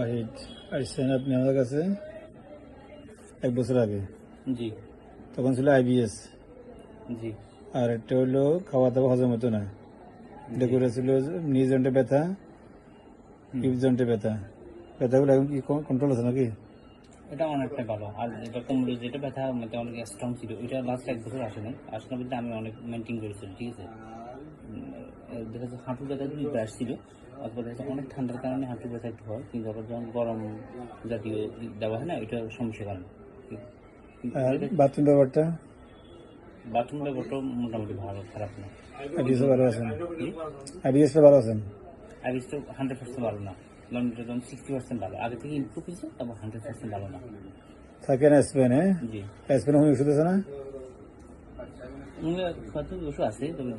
ওয়াহিদ আসছেন আপনি আমাদের কাছে 1 বছর আগে। জি তখন ছিল IBS, জি আর একটা হলো খাওয়া দাওয়া হজম হতো না। এটা করে ছিল নি জয়েন্টে ব্যথা, হিপ জয়েন্টে ব্যথা। ব্যথাগুলো এখন কি কন্ট্রোল আছে নাকি? এটা অনেকটা ভালো। আর যেটা কোমরে যেটা ব্যথা মানে অনেক স্ট্রং ছিল, ওইটা লাস্ট 1 বছর আসে নাই। আসলে বলতে আমি অনেক মেনটেন করেছি, ঠিক আছে। দেখা যাচ্ছে হাঁটু ব্যথা দুইটা আসছিল, অথবা দেখা যাচ্ছে অনেক ঠান্ডার কারণে হাঁটু ব্যথা একটু হয়, কিন্তু আবার যখন গরম জাতীয় দেওয়া হয় না, এটা সমস্যার কারণে। আর বাথরুম ব্যাপারটা? বাথরুম ব্যাপারটা মোটামুটি ভালো, খারাপ না। IBS ভালো আছেন? IBS ভালো আছেন? আর তো 100% ভালো না, কারণ এটা যখন 60% ভালো, আগে থেকে ইমপ্রুভ হয়েছে, তারপর 100% ভালো না। থাকেন স্পেন? হ্যাঁ, জি স্পেন ওষুধ আছে না? হয়তো ওষুধ আছে, তবে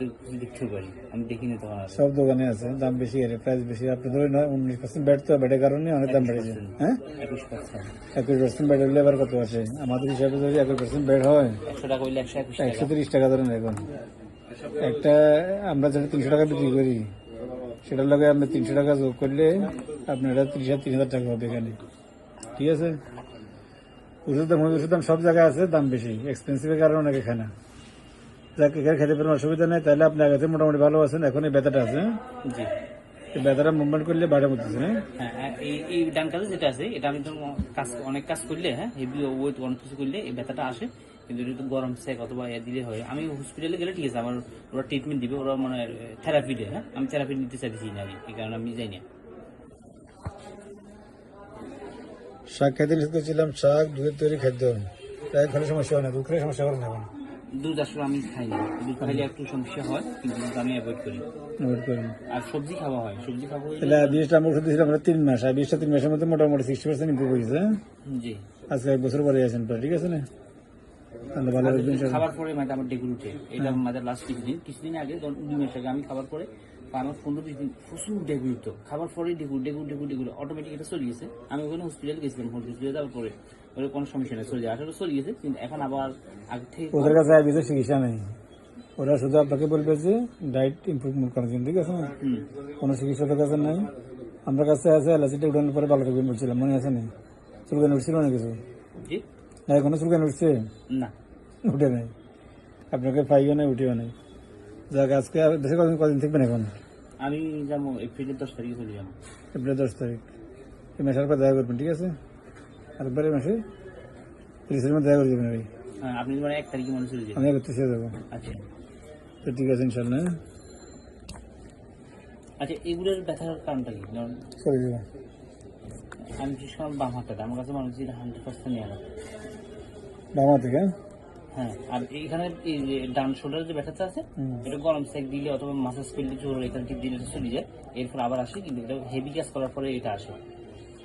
দেখতে পারি, আমি দেখিনি তখন। আর সব দোকানে আছে, দাম বেশি, এর প্রাইস বেশি। আপনি ধরে 19% ব্যাট, তো ব্যাটের কারণে অনেক দাম বেড়েছে। হ্যাঁ, 21%। 21% ব্যাট হলে এবার কত আসে? আমাদের হিসাবে যদি 21% ব্যাট হয় 100 টাকা হইলে 121 টাকা। 130 টাকা ধরেন। এখন একটা আমরা যেটা 300 টাকা বিক্রি করি, সেটার লগে আপনি 300 টাকা যোগ করলে আপনার 30,000 টাকা হবে এখানে। ঠিক আছে, ওষুধের দাম সব জায়গায় আছে, দাম বেশি, এক্সপেন্সিভের কারণে অনেকে খায় না। যাক, এখানে খেতে পারেন, অসুবিধা নেই। তাহলে আপনি আগে থেকে মোটামুটি ভালো আছেন। এখন এই ব্যথাটা আছে, জি এই ব্যথাটা মুভমেন্ট করলে বাড়ে পড়তেছে না? হ্যাঁ, এই ডান কাজে যেটা আছে, এটা আমি তো অনেক কাজ করলে, হ্যাঁ, হেভি ওয়েট অনেক কিছু করলে এই ব্যথাটা আসে। কিন্তু এটা তো গরম সেক অথবা দিলে হয়। আমি হসপিটালে গেলে ঠিক আছে, আমার ওরা ট্রিটমেন্ট দিবে, ওরা মানে থেরাপি দেয়। হ্যাঁ, আমি থেরাপি নিতে চাইছি না, এই কারণে আমি যাই না। শাক খাইতে ছিলাম, শাক দুধের তৈরি খাদ্য, তাই খালি সমস্যা হয় না, দুধ খেলে সমস্যা করে না এখন? দুধ আসলে আমি খাই না, দুধ খাইলে একটু সমস্যা হয়, কিন্তু দুধ আমি অ্যাভয়েড করি। অ্যাভয়েড করেন? আর সবজি খাওয়া হয়, সবজি খাওয়া তাহলে IBSটা আমরা ওষুধ দিয়েছিলাম আমরা 3 মাস, IBSটা 3 মাসের মধ্যে মোটামুটি 60% ইম্প্রুভ হয়েছে। জি। আজকে 1 বছর পরে আছেন প্রায়, ঠিক আছে না? তাহলে ভালো থাকবেন। খাবার পরে মানে আমার ডেগুর উঠে, এটা আমাদের লাস্ট কিছুদিন আগে, 2 মাস আগে আমি খাবার পরে আমার 15-20 দিন প্রচুর ডেগু উঠতো। খাবার পরে Daegu Daegu Daegu Daegu automatic এটা চলে গেছে। আমি ওখানে হসপিটালে গেছিলাম, হসপিটালে যাওয়ার পরে ওর কোনো সমস্যা নেই, চলে যায়, আসলে চলে গেছে। কিন্তু এখন আবার আগে থেকে ওদের কাছে IBS চিকিৎসা নেই, ওরা শুধু আপনাকে বলবে যে ডায়েট ইমপ্রুভমেন্ট করার জন্য, ঠিক আছে না? কোনো চিকিৎসা ওদের কাছে নাই। আমার কাছে আছে, অ্যালার্জিটা উঠানোর পরে ভালো থাকবেন বলছিলাম, মনে আছে না? চুলকানি উঠছিল না কিছু? জি না, কোনো চুলকানি উঠছে না, উঠে নাই, আপনাকে পাইও নাই, উঠেও নাই। যাক, আজকে দেশে কদিন থাকবেন এখন? আমি যাবো এপ্রিলের 10 তারিখে চলে যাবো। এপ্রিল 10 তারিখ এই মাসের পর দেখা করবেন, ঠিক আছে? আরেকবার এই মাসে 30-এর মধ্যে দেখা করে দেবেন ভাই। হ্যাঁ, আপনি মানে 1 তারিখে মনে চলে যাবেন? আমি করতে চেয়ে যাবো। আচ্ছা তো ঠিক আছে, ইনশাল্লাহ। আচ্ছা, এগুলোর ব্যথার কারণটা কি? যেমন চলে যাবো। আমি বিশেষ করে বাম হাতটা, আমার কাছে মানুষ 100% নিয়ে গেল। বামা থেকে? হ্যাঁ, আর এইখানে এই যে ডান শোল্ডারের যে ব্যথাটা আছে, এটা গরম সেক দিলে অথবা মাসাজ করলে জোর এখানে টিপ দিলে চলে যায়, এরপর আবার আসে। কিন্তু এটা হেভি কাজ করার পরে এটা আসে।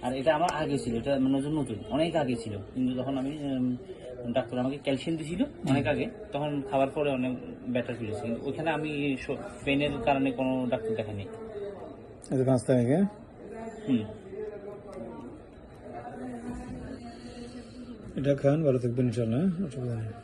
আর এটা আমার আগে ছিল, এটা নতুন নতুন অনেক আগে ছিল, কিন্তু যখন আমি ডাক্তার আমাকে ক্যালসিয়াম দিয়েছিল অনেক আগে, তখন খাবার পরে অনেক ব্যথা ফিরেছে। কিন্তু ওইখানে আমি পেনের কারণে কোনো ডাক্তার দেখাইনি। 5 তারিখে? এটা খান, ভালো থাকবেন ইনশাল্লাহ, অসুবিধা নেই।